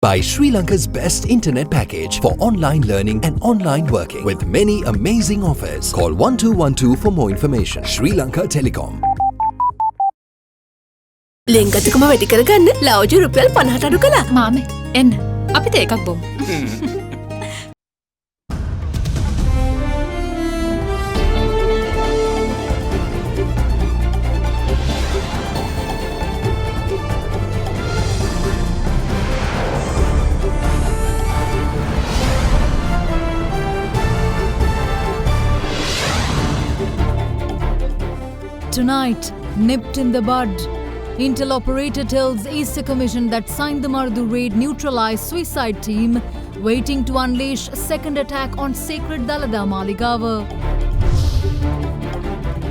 by Sri Lanka's best internet package for online learning and online working with many amazing offers. Call 1212 for more information. Sri Lanka Telecom. ලෙන්ගතුකම වැඩි කරගන්න ලව්ජු රුපියල් 50ට අඩු කළා. මාමේ එන්න අපිට එකක් බොමු. Tonight, nipped in the bud. Intel operator tells Easter Commission that signed the Mardu raid neutralized suicide team, waiting to unleash second attack on sacred Dalada Maligawa.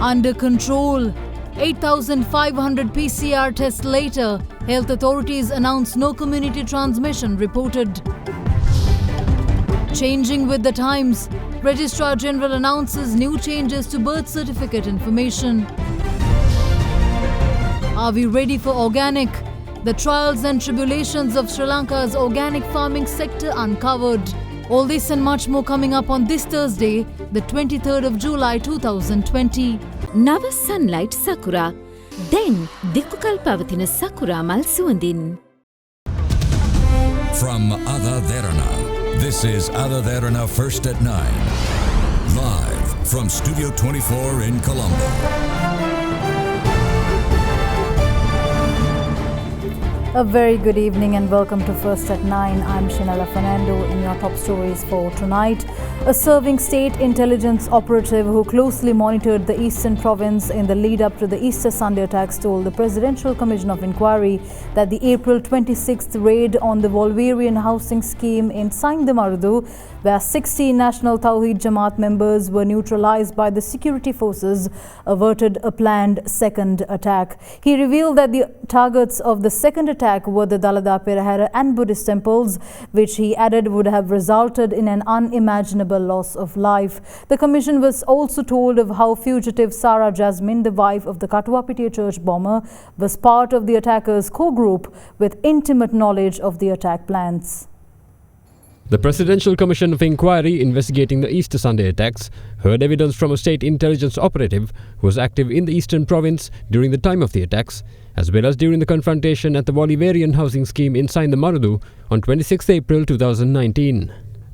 Under control. 8,500 PCR tests later, health authorities announce no community transmission reported. Changing with the times, Registrar General announces new changes to birth certificate information. Are we ready for organic? The trials and tribulations of Sri Lanka's organic farming sector uncovered. All this and much more coming up on this Thursday, the 23rd of July 2020. Nava sunlight sakura. Then Dikukal pavathina sakura mal suandin. From AdaDerana, this is AdaDerana First at 9. Live from Studio 24 in Colombo. A very good evening and welcome to First at 9. I'm Shinala Fernando in your top stories for tonight. A serving state intelligence operative who closely monitored the eastern province in the lead up to the Easter Sunday attacks told the Presidential Commission of Inquiry that the April 26th raid on the Volvarian housing scheme in Saindamarudu, where 60 National Tawheed Jamaat members were neutralized by the security forces, averted a planned second attack. He revealed that the targets of the second attack were the Dalada Perahera and Buddhist temples, which he added would have resulted in an unimaginable loss of life. The commission was also told of how fugitive Sarah Jasmine, the wife of the Katuapitiya church bomber, was part of the attackers' core group with intimate knowledge of the attack plans. The Presidential Commission of Inquiry investigating the Easter Sunday attacks heard evidence from a state intelligence operative who was active in the eastern province during the time of the attacks, as well as during the confrontation at the Bolivarian housing scheme in Saindamarudu on 26 April 2019.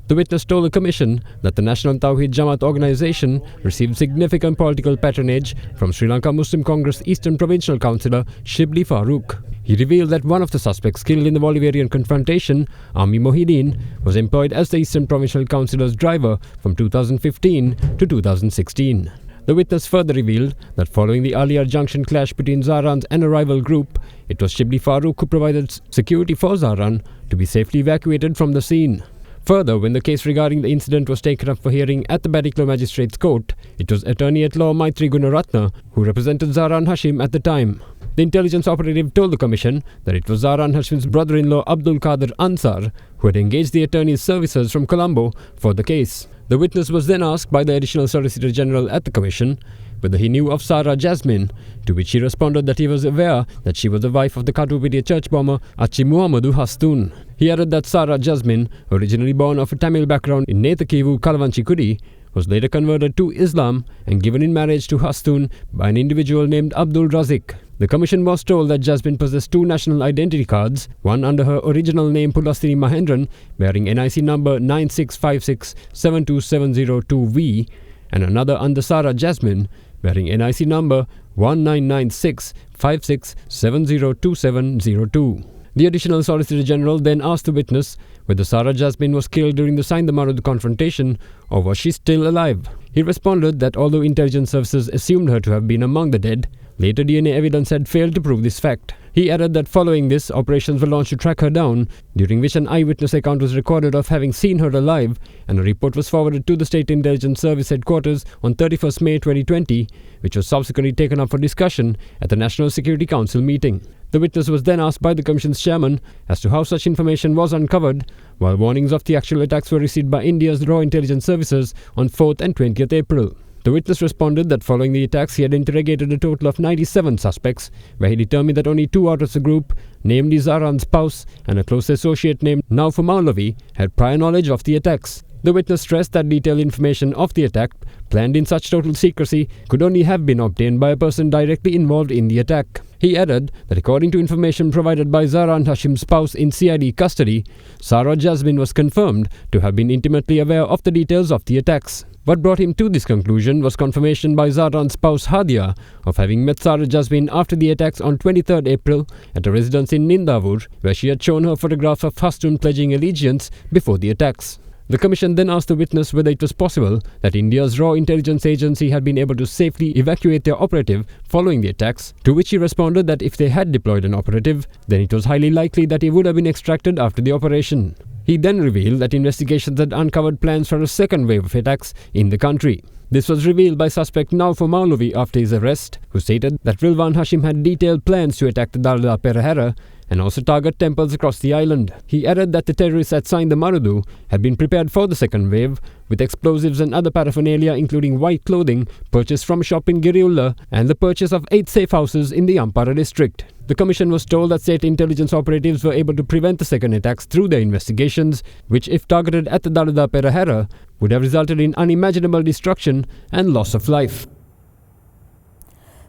The witness told the Commission that the National Tawheed Jamaat organization received significant political patronage from Sri Lanka Muslim Congress Eastern Provincial Councillor Shibli Farooq. He revealed that one of the suspects killed in the Bolivarian confrontation, Ami Mohideen, was employed as the Eastern Provincial Councillor's driver from 2015 to 2016. The witness further revealed that following the Aliar Junction clash between Zaran's and a rival group, it was Shibli Farooq who provided security for Zaran to be safely evacuated from the scene. Further, when the case regarding the incident was taken up for hearing at the Badiklo Magistrates Court, it was Attorney-at-Law Maitri Gunaratna who represented Zaran Hashim at the time. The intelligence operative told the Commission that it was Zaran Hashim's brother-in-law Abdul Qadir Ansar who had engaged the attorney's services from Colombo for the case. The witness was then asked by the Additional Solicitor General at the Commission whether he knew of Sarah Jasmine, to which he responded that he was aware that she was the wife of the Katuapitiya church bomber Achi Muhammadu Hastun. He added that Sarah Jasmine, originally born of a Tamil background in Nethakivu, Kalavanchikudi, was later converted to Islam and given in marriage to Hastun by an individual named Abdul Razik. The Commission was told that Jasmine possessed two national identity cards, one under her original name Pulastini Mahendran, bearing NIC number 9656727002V, and another under Sarah Jasmine, bearing NIC number 199656702702. The Additional Solicitor General then asked the witness whether Sarah Jasmine was killed during the Saindamarudu confrontation or was she still alive. He responded that although intelligence services assumed her to have been among the dead, later DNA evidence had failed to prove this fact. He added that following this, operations were launched to track her down, during which an eyewitness account was recorded of having seen her alive, and a report was forwarded to the State Intelligence Service headquarters on 31st May 2020, which was subsequently taken up for discussion at the National Security Council meeting. The witness was then asked by the Commission's chairman as to how such information was uncovered, while warnings of the actual attacks were received by India's Raw Intelligence Services on 4th and 20th April. The witness responded that following the attacks he had interrogated a total of 97 suspects, where he determined that only 2 out of the group, namely Zaran's spouse and a close associate named Nauf Maulavi, had prior knowledge of the attacks. The witness stressed that detailed information of the attack, planned in such total secrecy, could only have been obtained by a person directly involved in the attack. He added that according to information provided by Zaran Hashim's spouse in CID custody, Sarah Jasmine was confirmed to have been intimately aware of the details of the attacks. What brought him to this conclusion was confirmation by Zaran's spouse Hadia of having met Sarah Jasmine after the attacks on 23rd April at a residence in Nindavur, where she had shown her photographs of Hastun pledging allegiance before the attacks. The commission then asked the witness whether it was possible that India's raw intelligence agency had been able to safely evacuate their operative following the attacks, to which he responded that if they had deployed an operative, then it was highly likely that he would have been extracted after the operation. He then revealed that investigations had uncovered plans for a second wave of attacks in the country. This was revealed by suspect Nauf Maulavi after his arrest, who stated that Rilwan Hashim had detailed plans to attack the Dalda Perahera and also target temples across the island. He added that the terrorists at Sain the Marudu had been prepared for the second wave, with explosives and other paraphernalia including white clothing purchased from a shop in Giriulla and the purchase of 8 safe houses in the Ampara district. The commission was told that state intelligence operatives were able to prevent the second attacks through their investigations, which if targeted at the Dalda Perahera would have resulted in unimaginable destruction and loss of life.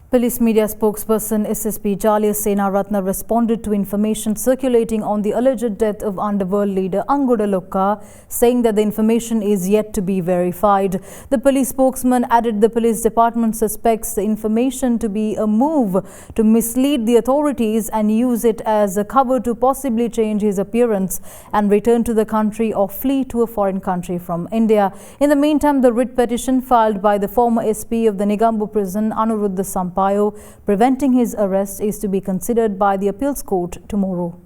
Police media spokesperson SSP Jalya Sena Ratna responded to information circulating on the alleged death of underworld leader Angoda Lokka, saying that the information is yet to be verified. The police spokesman added the police department suspects the information to be a move to mislead the authorities and use it as a cover to possibly change his appearance and return to the country or flee to a foreign country from India. In the meantime, the writ petition filed by the former SP of the Negombo prison, Anuruddha Sampaio, preventing his arrest is to be considered by the appeals court tomorrow.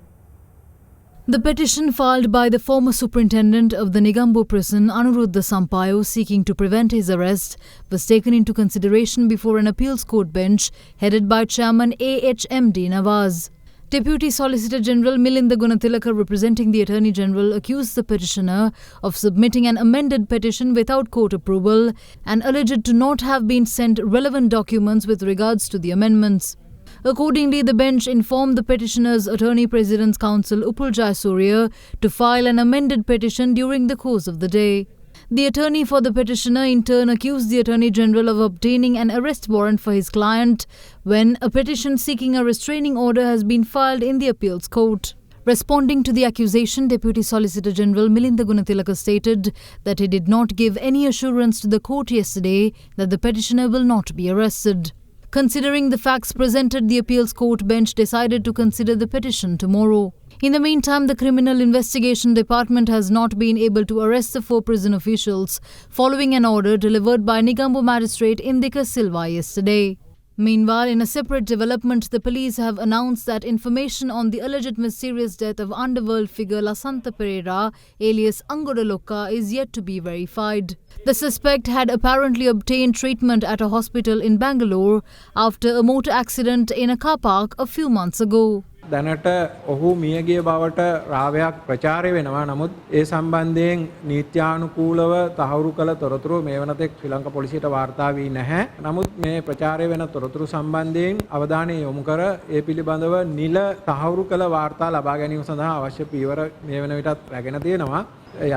The petition filed by the former superintendent of the Negombo prison, Anuruddha Sampaio, seeking to prevent his arrest, was taken into consideration before an appeals court bench headed by Chairman AHMD Nawaz. Deputy Solicitor General Mahinda Gunatilaka, representing the Attorney General, accused the petitioner of submitting an amended petition without court approval and alleged to not have been sent relevant documents with regards to the amendments. Accordingly, the bench informed the petitioner's Attorney President's Counsel Upul Jayasuriya to file an amended petition during the course of the day. The attorney for the petitioner in turn accused the Attorney General of obtaining an arrest warrant for his client when a petition seeking a restraining order has been filed in the appeals court. Responding to the accusation, Deputy Solicitor General Mahinda Gunatilaka stated that he did not give any assurance to the court yesterday that the petitioner will not be arrested. Considering the facts presented, the appeals court bench decided to consider the petition tomorrow. In the meantime, the Criminal Investigation Department has not been able to arrest the 4 prison officials following an order delivered by Negombo magistrate Indika Silva yesterday. Meanwhile, in a separate development, the police have announced that information on the alleged mysterious death of underworld figure Lasanta Pereira, alias Angoda Lokka, is yet to be verified. The suspect had apparently obtained treatment at a hospital in Bangalore after a motor accident in a car park a few months ago. දැනට ඔහු මියගිය බවට රාවයක් ප්‍රචාරය වෙනවා. නමුත් ඒ සම්බන්ධයෙන් නීත්‍යානුකූලව තහවුරු කළ තොරතුරු මේ වනතෙක් ශ්‍රී ලංකා පොලිසියට වාර්තා වී නැහැ. නමුත් මේ ප්‍රචාරය වෙන තොරතුරු සම්බන්ධයෙන් අවධානය යොමු කර ඒ පිළිබඳව නිල තහවුරු කළ වාර්තා ලබා ගැනීම සඳහා අවශ්‍ය පියවර මේ වන විටත් රැගෙන තියෙනවා.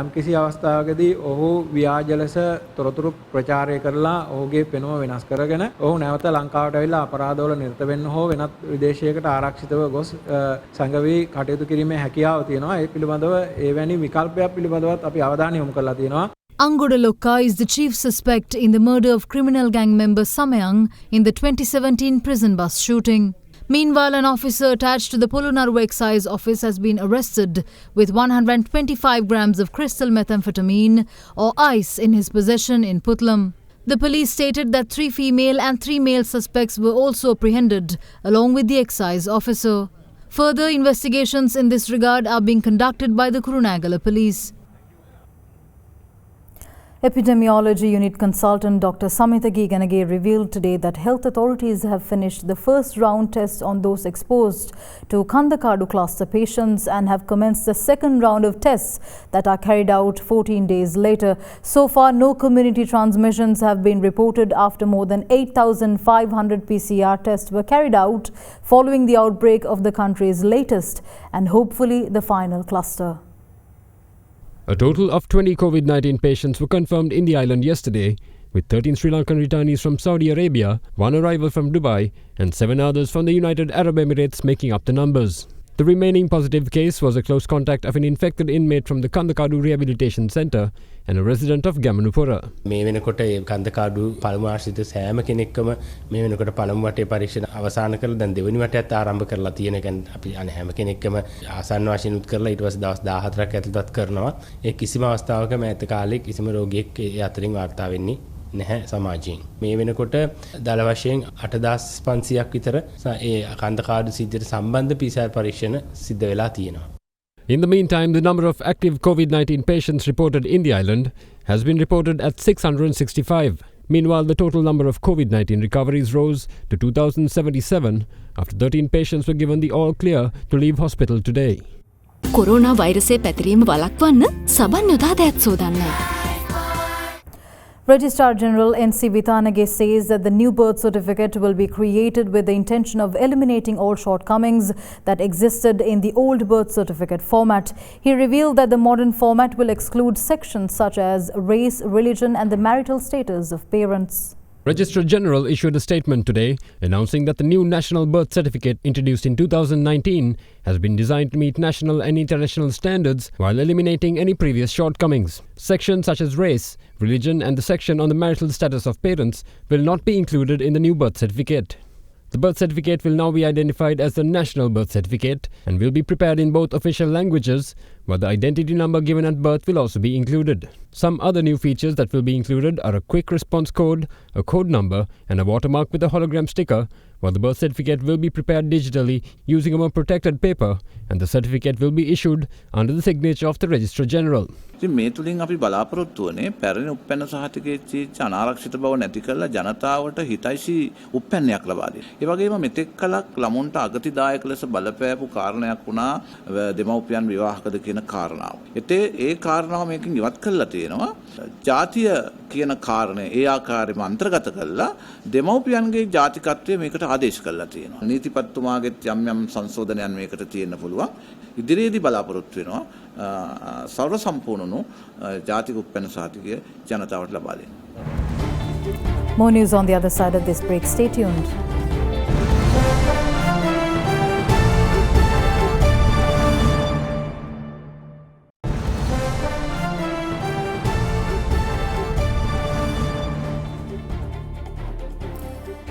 යම්කිසි අවස්ථාවකදී ඔහු ව්‍යාජ ලෙස තොරතුරු ප්‍රචාරය කරලා ඔහුගේ පෙනුම වෙනස් කරගෙන ඔහු නැවත ලංකාවට ඇවිල්ලා අපරාධවල නිරත වෙන්න හෝ වෙනත් විදේශයකට ආරක්ෂිතව ගොස් සංගවි කටයුතු කිරීමේ හැකියාව තියෙනවා. ඒ පිළිබඳව එවැනි විකල්පයක් පිළිබඳවත් අපි අවධානය යොමු කරලා තියෙනවා. Angoda Lokka is the chief suspect in the murder of criminal gang member Samayang in the 2017 prison bus shooting. Meanwhile, an officer attached to the Polonnaruwa Excise Office has been arrested with 125 grams of crystal methamphetamine or ice in his possession in Putlam. The police stated that 3 female and 3 male suspects were also apprehended along with the excise officer. Further investigations in this regard are being conducted by the Kurunegala police. Epidemiology Unit Consultant Dr. Samita Giganage revealed today that health authorities have finished the first round tests on those exposed to Kandakadu cluster patients and have commenced the second round of tests that are carried out 14 days later. So far, no community transmissions have been reported after more than 8,500 PCR tests were carried out following the outbreak of the country's latest and hopefully the final cluster. A total of 20 COVID-19 patients were confirmed in the island yesterday, with 13 Sri Lankan returnees from Saudi Arabia, 1 arrival from Dubai, and 7 others from the United Arab Emirates making up the numbers. The remaining positive case was a close contact of an infected inmate from the Kandakadu Rehabilitation Centre and a resident of Gamanupura. මේ වෙනකොට ඒ කන්දකාඩු පළමු ආශ්‍රිත සෑම කෙනෙක්කම මේ වෙනකොට පළමු වටේ පරීක්ෂණ අවසන් කරලා දැන් දෙවෙනි වටයත් ආරම්භ කරලා තියෙන. කියන්නේ අපි අනේ හැම කෙනෙක්කම ආසන්න වශයෙන් උත් කරලා ඊට පස්සේ දවස් 14ක් ඇතුළතත් කරනවා. ඒ කිසිම අවස්ථාවක මෑත කාලේ කිසිම රෝගියෙක් ඒ අතරින් වාර්තා වෙන්නේ නැහැ සමාජයෙන්. මේ වෙනකොට දල වශයෙන් 8500ක් විතර ඒ කන්දකාඩු සිද්ධියට සම්බන්ධ PCR පරීක්ෂණ සිද්ධ වෙලා තියෙනවා. In the meantime, the number of active COVID-19 patients reported in the island has been reported at 665. Meanwhile, the total number of COVID-19 recoveries rose to 2,077 after 13 patients were given the all clear to leave hospital today. Corona වෛරසය පැතිරීම වළක්වන්න සබන් යොදා දෑත් සෝදන්න. Registrar General N.C. Vithanage says that the new birth certificate will be created with the intention of eliminating all shortcomings that existed in the old birth certificate format. He revealed that the modern format will exclude sections such as race, religion and the marital status of parents. Registrar General issued a statement today announcing that the new national birth certificate introduced in 2019 has been designed to meet national and international standards while eliminating any previous shortcomings. Sections such as race, religion and the section on the marital status of parents will not be included in the new birth certificate. The birth certificate will now be identified as the national birth certificate and will be prepared in both official languages, but the identity number given at birth will also be included. Some other new features that will be included are a quick response code, a code number and a watermark with a hologram sticker, while the birth certificate will be prepared digitally using a more protected paper and the certificate will be issued under the signature of the Registrar General. මේ තුලින් අපි බලාපොරොත්තු වනේ පැරණි උප්පැන්න සහතිකයේ අනාරක්ෂිත බව නැති කරලා ජනතාවට හිතයිසි උප්පැන්නයක් ලබා දෙන්න. ඒ වගේම මෙතෙක් කලක් ළමුන්ට අගතිදායක ලෙස බලපෑපු කාරණයක් වුණා දෙමව්පියන් විවාහකද කියන කාරණාව. ඒ කාරණාව මේකෙන් ඉවත් කරලා තියෙනවා. ජාතිය කියන කාරණේ ඒ ආකාරයෙන්ම අන්තර්ගත කරලා දෙමව්පියන්ගේ ජාතිකත්වය මේකට ආදේශ කරලා තියෙනවා. නීතිපතිතුමාගෙත් යම් සංශෝධනයන් මේකට තියෙන්න පුළුවන්. ඉදිරියේදී බලාපොරොත්තු වෙනවා सर्व संपूर्ण जातिक उत्पन्न साथिके जनताවට ලබා දෙන්න. More news on the other side of this break. Stay tuned.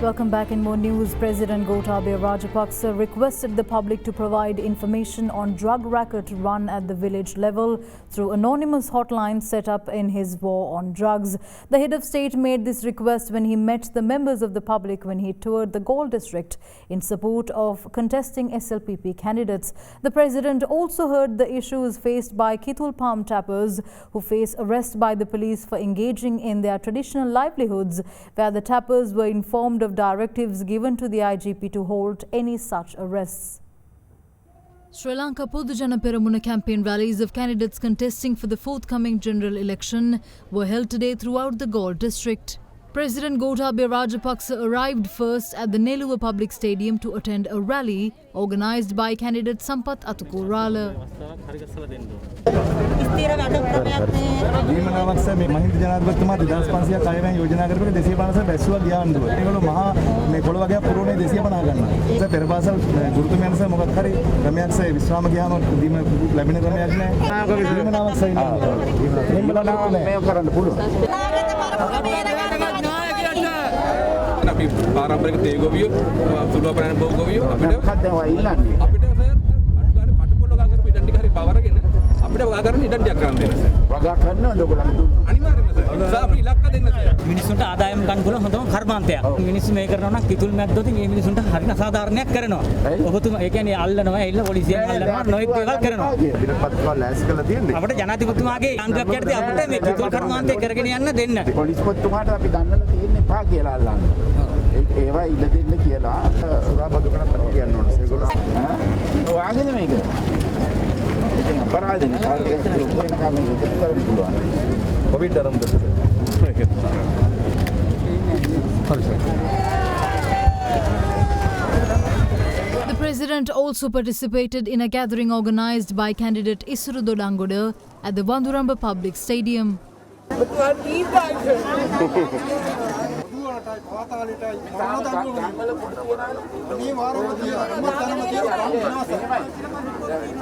Welcome back. In more news, President Gotabaya Rajapaksa requested the public to provide information on drug racket run at the village level through anonymous hotlines set up in his war on drugs. The head of state made this request when he met the members of the public when he toured the Galle district in support of contesting SLPP candidates. The president also heard the issues faced by Kithul palm tappers who face arrest by the police for engaging in their traditional livelihoods, where the tappers were informed of directives given to the IGP to halt any such arrests. Sri Lanka Podujana Peramuna campaign rallies of candidates contesting for the forthcoming general election were held today throughout the Galle district. President Gotabaya Rajapaksa arrived first at the Neluwa Public Stadium to attend a rally organised by candidate Sampath Atukorala. Mahinda ජනාධිපතිතුමා 2500ක් අයවැය යෝජනා කරපු 250 බැස්සුවා ගියා අන්දුව. ඒගොල්ලෝ මහා මේ පොළ වගේ පුරෝනේ 250 ගන්නවා. ඒක පෙරපාසල් ගුරුතුමයන්ස මොකක් හරි ක්‍රමයක් සේ විශ්‍රාම ගියාම දීම ලැබෙන ක්‍රමයක් නැහැ. දීමනාවක් සයි නෑ. දීමනාවක් මේ කරන්න පුළුවන්. අපි පාරම්පරික තේ ගොවියෝ සුළු අපරාණ බෝ ගොවියෝ අපිට සර් අඩු ගානේ පටපොළ ගා කරපු ඉඩම් ටික හරි පවරගෙන අපිට අපිට වගා කරන්න ඉඩක් කරන් දෙන්න සර්. වගා කරනවද ඔයගොල්ලන් දුන්න? අනිවාර්යයෙන්ම සර්. සර් අපි ඉලක්ක දෙන්න සර්. මිනිස්සුන්ට ආදායම් ගන්න පුළුවන් හොඳම කර්මාන්තයක්. මිනිස්සු මේ කරනවා නම් කිතුල් මැද්දොත් මේ මිනිස්සුන්ට හරින අසාධාරණයක් කරනවා. ඔබතුමා ඒ කියන්නේ අල්ලනවා ඇවිල්ලා පොලිසියෙන් අල්ලනවා නොයෙක් දේවල් කරනවා. දිනපත්කවල ලෑස්ති කරලා තියෙන්නේ. අපිට ජනාධිපතිතුමාගේ අංගයක් යටතේ අපිට මේ කිතුල් කර්මාන්තය කරගෙන යන්න දෙන්න. පොලිස්පතිතුමාට අපි දන්නලා තියෙන්නේ පා කියලා අල්ලන්න. ඒවා ඉල්ල දෙන්න කියලා සුරාබදු කරත් කියන්න ඕනේ. ඒගොල්ලෝ ඈ ඔයාගෙන මේක. ඉතින් අපරාධනේ කාර්යයක් වෙන කම කරන්න පුළුවන්. කොවිඩ් ආරම්භ කරලා. The President also participated in a gathering organised by candidate Isuru Dodangoda at the Banduramba Public Stadium.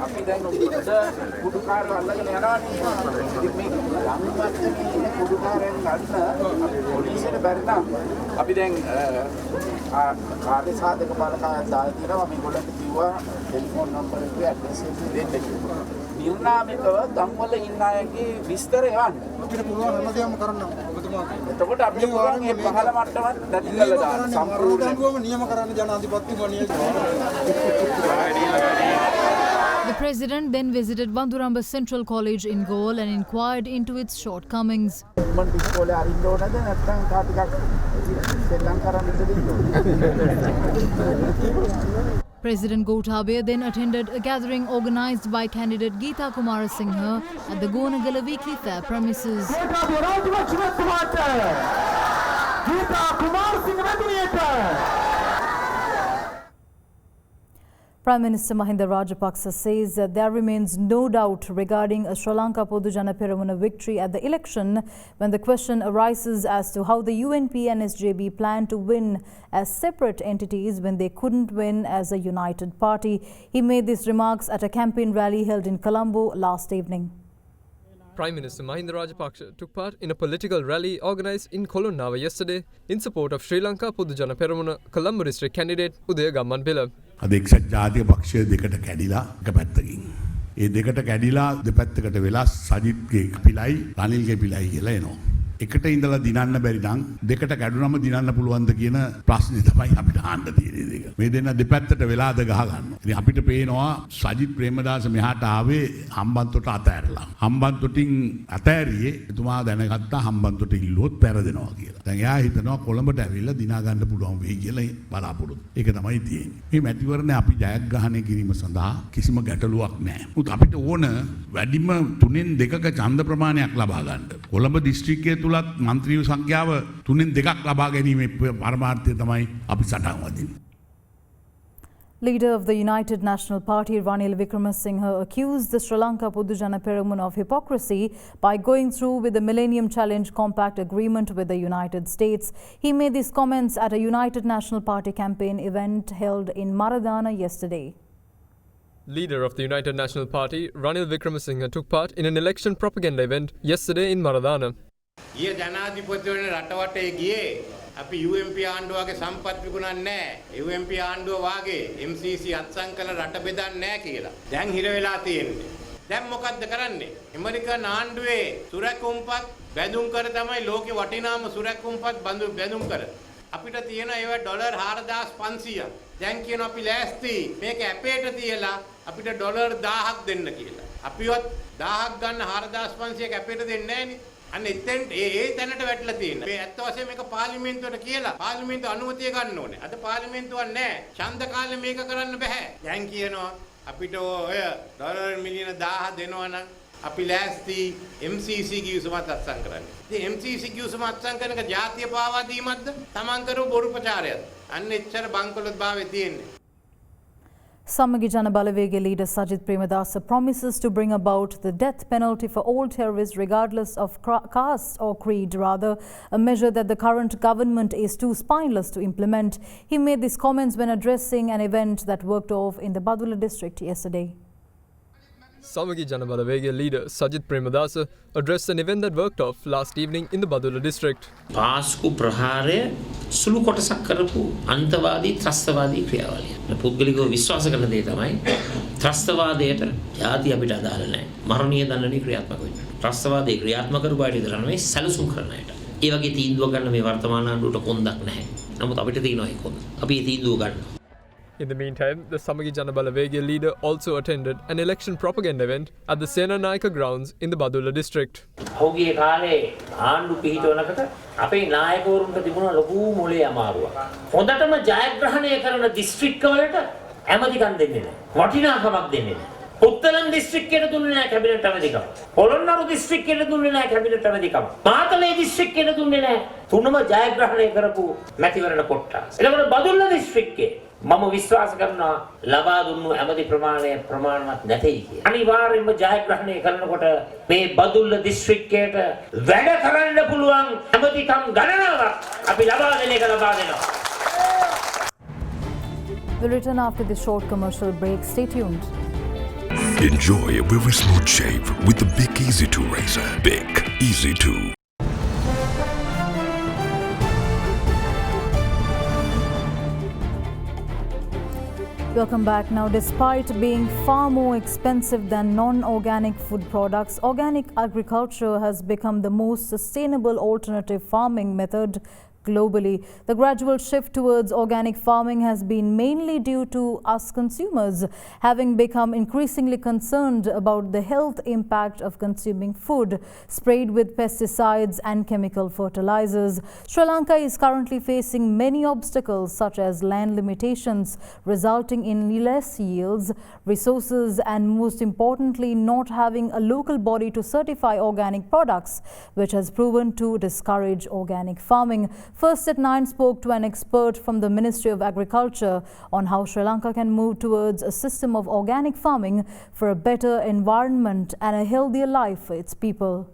අපි දැන් කුඩු කාර් අල්ලගෙන යනවානේ. ඉතින් මේ ගම්පත්නේ කුඩු කාරෙන් ගන්න පොලිසියට බැරි නම් අපි දැන් කාර්ය සාධක බලකායක් දාලා තියෙනවා. මේගොල්ලන්ට කිව්වා ටෙලිෆෝන් නම්බර් එක ඇඩ්‍රස් එක දෙන්න කියලා. නිර්නාමිකව ගම්වල ඉන්න අයගේ විස්තර එවන්න. අපිට පුළුවන් හැමදේම කරන්න ඔබතුමාට. එතකොට අපිට පුළුවන් මේ පහළ මට්ටමත් නැති කරලා දාන්න සම්පූර්ණ නියම කරන්න ජනාධිපතිතුමා The President then visited Banduramba Central College in Galle and inquired into its shortcomings. President Gotabaya then attended a gathering organised by candidate Geeta Kumarasinghe at the Gonagala Weekly Fair premises. Prime Minister Mahinda Rajapaksa says that there remains no doubt regarding a Sri Lanka Podujana Peramuna victory at the election when the question arises as to how the UNP and SJB plan to win as separate entities when they couldn't win as a united party. He made these remarks at a campaign rally held in Colombo last evening. Prime Minister Mahinda Rajapaksa took part in a political rally organised in Kolonnawa yesterday in support of Sri Lanka Podujana Peramuna Colombo district candidate Udaya Gammanpilla. අද එක්සත් ජාතික පක්ෂය දෙකට කැඩිලා එක පැත්තකින්. ඒ දෙකට කැඩිලා දෙපැත්තකට වෙලා සජිත්ගේ පිලයි රනිල්ගේ පිලයි කියලා එනවා. එකට ඉඳලා දිනන්න බැරි නම් දෙකට කැඩුනම දිනන්න පුළුවන්ද කියන ප්‍රශ්නේ තමයි අපිට අහන්න තියෙන දේ. මේ දෙන්න දෙපැත්තට වෙලාද ගහ ගන්නවා. ඉතින් අපිට පේනවා සජිත් ප්‍රේමදාස මෙහාට ආවේ හම්බන්තොට අතෑරලා. හම්බන්තොටින් අතෑරියේ එතුමා දැනගත්තා හම්බන්තොට ඉල්ලුවොත් පෙරදෙනවා කියලා. දැන් එයා හිතනවා කොළඹට ඇවිල්ලා දිනා ගන්න පුළුවන් වෙයි කියලා බලාපොරොත්තු. ඒක තමයි තියෙන්නේ. මේ මැතිවරණය අපි ජයග්‍රහණය කිරීම සඳහා කිසිම ගැටලුවක් නැහැ. උත් අපිට ඕන වැඩිම 3න් 2ක ඡන්ද ප්‍රමාණයක් ලබා ගන්න. කොළඹ දිස්ත්‍රික්කයේ තුලත් මන්ත්‍රී සංඛ්‍යාව 3න් 2ක් ලබා ගැනීමේ පරමාර්ථය තමයි අපි සටහන් වදින්නේ. Leader of the United National Party, Ranil Wickremesinghe, accused the Sri Lanka Podujana Peramuna of hypocrisy by going through with the Millennium Challenge Compact agreement with the United States. He made these comments at a United National Party campaign event held in Maradana yesterday. Leader of the United National Party, Ranil Wickremesinghe, took part in an election propaganda event yesterday in Maradana. ඊය ජනාධිපතිවරණ රටවටේ ගියේ අපි UMP ආණ්ඩුවගේ සම්පත් විකුණන්නේ නැහැ. UMP ආණ්ඩුව වාගේ MCC අත්සන් කළ රට බෙදන්නේ නැහැ කියලා. දැන් හිර වෙලා තියෙන්නේ. දැන් මොකද්ද කරන්නේ? ඇමරිකන් ආණ්ඩුවේ සුරැකුම්පත් බැඳුම් කර තමයි ලෝකේ වටිනාම සුරැකුම්පත් බැඳුම් කර. අපිට තියෙන ඒවා ඩොලර් 4500ක්. දැන් කියනවා අපි ලෑස්ති මේක ඇපේට තියලා අපිට ඩොලර් 1000ක් දෙන්න කියලා. අපිවත් 1000ක් ගන්න 4500ක් ඇපේට දෙන්නේ නැහනේ. අන්න එතෙන් ඒ තැනට වැටලා තියෙනවා. මේ ඇත්ත වශයෙන්ම මේක පාර්ලිමේන්තුවට කියලා පාර්ලිමේන්තුව අනුමැතිය ගන්න ඕනේ. අද පාර්ලිමේන්තුවක් නැහැ. ඡන්ද කාලේ මේක කරන්න බෑ. දැන් කියනවා අපිට ඔය ඩොලර් මිලියන 1000 දෙනවා නම් අපි ලෑස්ති MCC කිව්සමත් අත්සන් කරන්න. ඉතින් MCC කිව්සම අත්සන් කරන එක ජාතිය පාවා දීමක්ද? Taman කරපු බොරු ප්‍රචාරයක්ද? අන්න එච්චර බංකොලොත් භාවයේ තියෙන්නේ. Samagi Jana Balavege leader Sajith Premadasa promises to bring about the death penalty for all terrorists regardless of caste or creed, rather a measure that the current government is too spineless to implement. He made these comments when addressing an event that worked off in the Badula district yesterday. Samagi Jana Balavege leader Sajith Premadasa addressed an event that worked off last evening in the Badula district. පාස්කු ප්‍රහාරය සුළු කොටසක් කරපු අන්තවාදී ත්‍රස්තවාදී ක්‍රියාවලිය. පුද්ගලිකව විශ්වාස කරන දේ තමයි ත්‍රස්තවාදයට ජාති අපිට අදාළ නැහැ. මරණීය දඬුවම ක්‍රියාත්මක වෙනවා. ත්‍රස්තවාදයේ ක්‍රියාත්මක කරපු අයට විතර නෙවෙයි සැලසුම් කරන අයට. ඒ වගේ තීන්දුව ගන්න මේ වර්තමාන ආණ්ඩුවට කොන්දක් නැහැ. නමුත් අපිට තියෙනවා ඒ කොන්ද. අපි මේ තීන්දුව ගන්නවා. In the meantime, the Samagi Janabalawege leader also attended an election propaganda event at the Senanayaka grounds in the Badulla district. ඔහුගේ කාලේ ආණ්ඩු පිහිටවනකට අපේ නායකවරුන්ට තිබුණ ලොකු මොලේ අමාරුවක්. හොඳටම ජයග්‍රහණය කරන දිස්ත්‍රික්ක වලට ඇමතිකම් දෙන්නේ නැහැ. වටිනාකමක් දෙන්නේ නැහැ. පුත්තලම් දිස්ත්‍රික්කයට දුන්නේ නැහැ කැබිනට් ඇමතිකම. පොළොන්නරු දිස්ත්‍රික්කයට දුන්නේ නැහැ කැබිනට් ඇමතිකම. මාතලේ දිස්ත්‍රික්කයට දුන්නේ නැහැ. තුනම ජයග්‍රහණය කරපු මැතිවරණ කොට්ටාස. එතකොට බදුල්ල දිස්ත්‍රික්කේ මම විශ්වාස කරනවා ලබා දුන්නු ඇමති ප්‍රමාණය ප්‍රමාණවත් නැtei කියලා. අනිවාර්යයෙන්ම ජයග්‍රහණය කරනකොට මේ බදුල්ල දිස්ත්‍රික්කයට වැඩ කරන්න පුළුවන් ඇමතිකම් ගණනාවක් අපි ලබා දෙන එක ලබා දෙනවා. We'll return after this short commercial break. Stay tuned. Enjoy a very smooth shave with the Bic Easy 2 razor. Bic Easy 2. Welcome back. Now, despite being far more expensive than non-organic food products, organic agriculture has become the most sustainable alternative farming method globally. The gradual shift towards organic farming has been mainly due to us consumers having become increasingly concerned about the health impact of consuming food sprayed with pesticides and chemical fertilizers. Sri Lanka is currently facing many obstacles such as land limitations resulting in less yields, resources and most importantly not having a local body to certify organic products, which has proven to discourage organic farming. First at 9 spoke to an expert from the Ministry of Agriculture on how Sri Lanka can move towards a system of organic farming for a better environment and a healthier life for its people.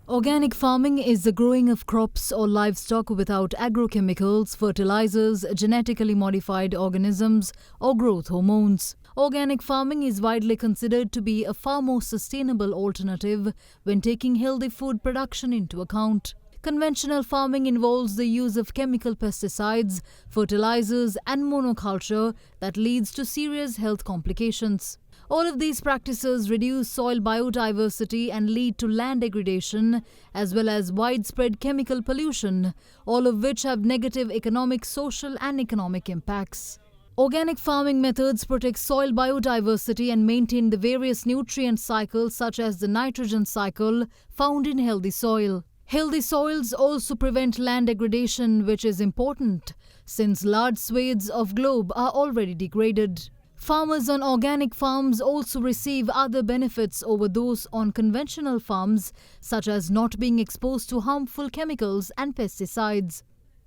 Organic farming is the growing of crops or livestock without agrochemicals, fertilizers, genetically modified organisms or growth hormones. Organic farming is widely considered to be a far more sustainable alternative when taking healthy food production into account. Conventional farming involves the use of chemical pesticides, fertilizers and monoculture that leads to serious health complications. All of these practices reduce soil biodiversity and lead to land degradation as well as widespread chemical pollution, all of which have negative economic, social and economic impacts. Organic farming methods protect soil biodiversity and maintain the various nutrient cycles such as the nitrogen cycle found in healthy soil. Healthy soils also prevent land degradation, which is important since large swathes of globe are already degraded. Farmers on organic farms also receive other benefits over those on conventional farms, such as not being exposed to harmful chemicals and pesticides.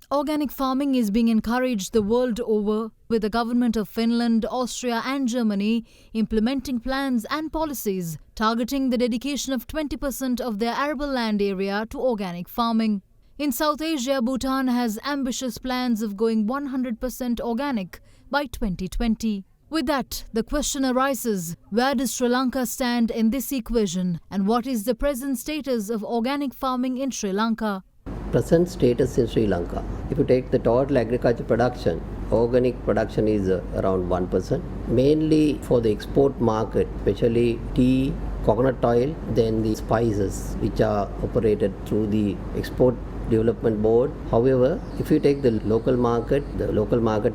Organic farming is being encouraged the world over, with the government of Finland, Austria and Germany implementing plans and policies targeting the dedication of 20% of their arable land area to organic farming. In South Asia, Bhutan has ambitious plans of going 100% organic by 2020. With that, the question arises, where does Sri Lanka stand in this equation and what is the present status of organic farming in Sri Lanka? Present status in Sri Lanka. If you take the total agriculture production, organic production is around 1%, mainly for the export market, especially tea, coconut oil, then the spices which are operated through the export development board. However, if you take the local market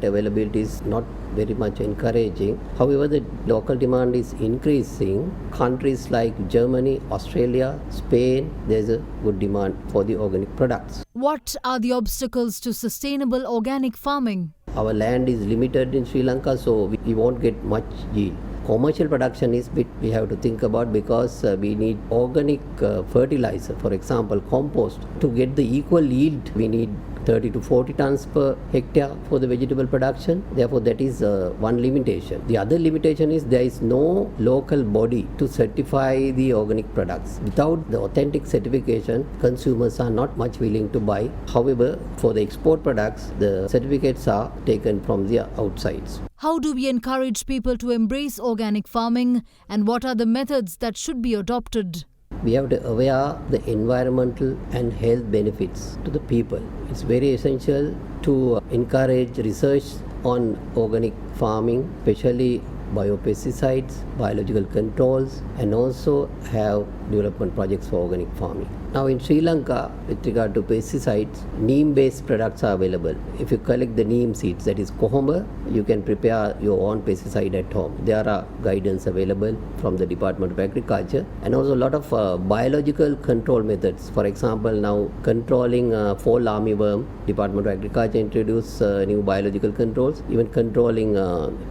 availability is not very much encouraging. However, the local demand is increasing. Countries like Germany, Australia, Spain, there's a good demand for the organic products. What are the obstacles to sustainable organic farming? Our land is limited in Sri Lanka, so we won't get much yield. Commercial production is bit we have to think about because we need organic fertilizer, for example compost. To get the equal yield we need 30 to 40 tons per hectare for the vegetable production. Therefore that is one limitation. The other limitation is there is no local body to certify the organic products. Without the authentic certification, consumers are not much willing to buy. However, for the export products, the certificates are taken from the outsides. How do we encourage people to embrace organic farming and what are the methods that should be adopted? We have to aware the environmental and health benefits to the people. It's very essential to encourage research on organic farming, especially biopesticides, biological controls, and also have development projects for organic farming. Now in Sri Lanka, with regard to pesticides, neem-based products are available. If you collect the neem seeds, that is kohomba, you can prepare your own pesticide at home. There are guidance available from the Department of Agriculture, and also a lot of biological control methods. For example, now controlling fall armyworm, Department of Agriculture introduced new biological controls. Even controlling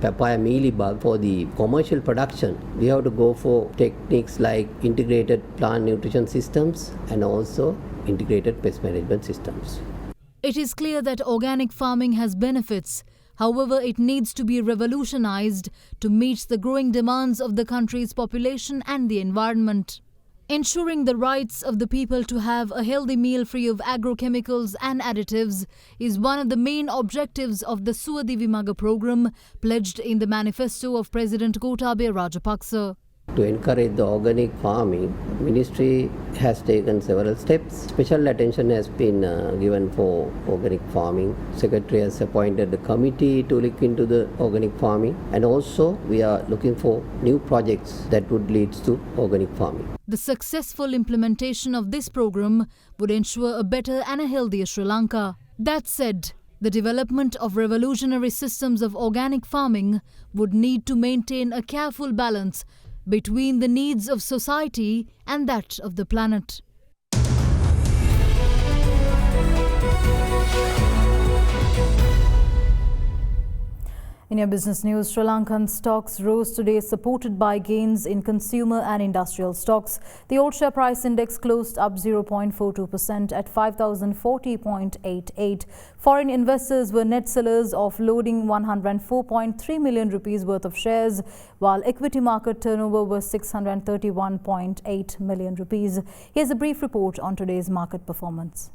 papaya mealy bug for the commercial production, we have to go for techniques like integrated plant nutrition systems and also integrated pest management systems. It is clear that organic farming has benefits. However, it needs to be revolutionized to meet the growing demands of the country's population and the environment. Ensuring the rights of the people to have a healthy meal free of agrochemicals and additives is one of the main objectives of the Suwadivimaga program pledged in the manifesto of President Gotabaya Rajapaksa. To encourage the organic farming, Ministry has taken several steps. Special attention has been given for organic farming. Secretary has appointed a committee to look into the organic farming, and also we are looking for new projects that would lead to organic farming. The successful implementation of this program would ensure a better and a healthier Sri Lanka. That said, the development of revolutionary systems of organic farming would need to maintain a careful balance between the needs of society and that of the planet. In your business news, Sri Lankan stocks rose today, supported by gains in consumer and industrial stocks. The All Share Price Index closed up 0.42% at 5,040.88. Foreign investors were net sellers, offloading 104.3 million rupees worth of shares, while equity market turnover was 631.8 million rupees. Here's a brief report on today's market performance.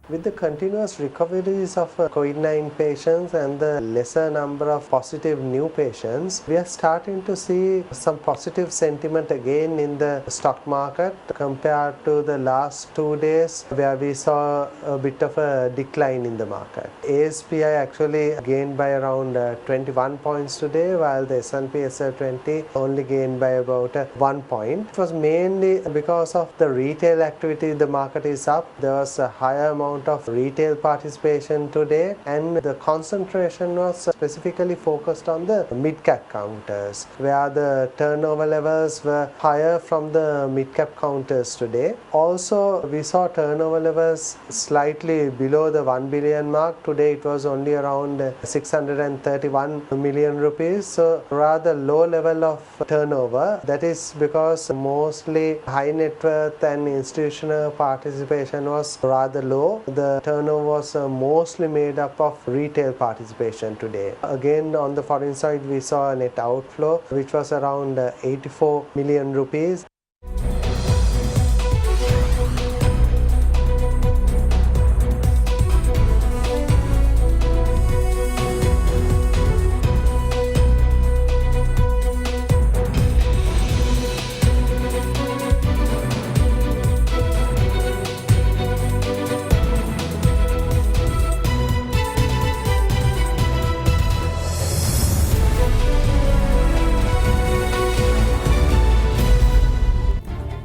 With the continuous recoveries of COVID-19 patients and the lesser number of positive new patients, we are starting to see some positive sentiment again in the stock market compared to the last 2 days where we saw a bit of a decline in the market. ASPI actually gained by around 21 points today, while the S&P SL20 only gained by about 1 point. It was mainly because of the retail activity. The market is up. There was a higher amount of retail participation today, and the concentration was specifically focused on the mid-cap counters, where the turnover levels were higher from the mid-cap counters today. Also, we saw turnover levels slightly below the 1 billion mark. Today it was only around 631 million rupees, so rather low level of turnover. That is because mostly high net worth and institutional participation was rather low. The turnover was mostly made up of retail participation today. Again, on the foreign side, we saw a net outflow which was around 84 million rupees.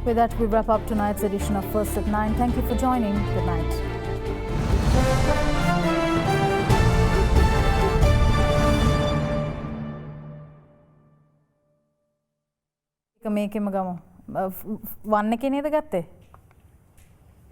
With that, we wrap up tonight's edition of First at 9. Thank you for joining. Good night. මේකෙම ගමු. 1 එකේ නේද ගත්තේ?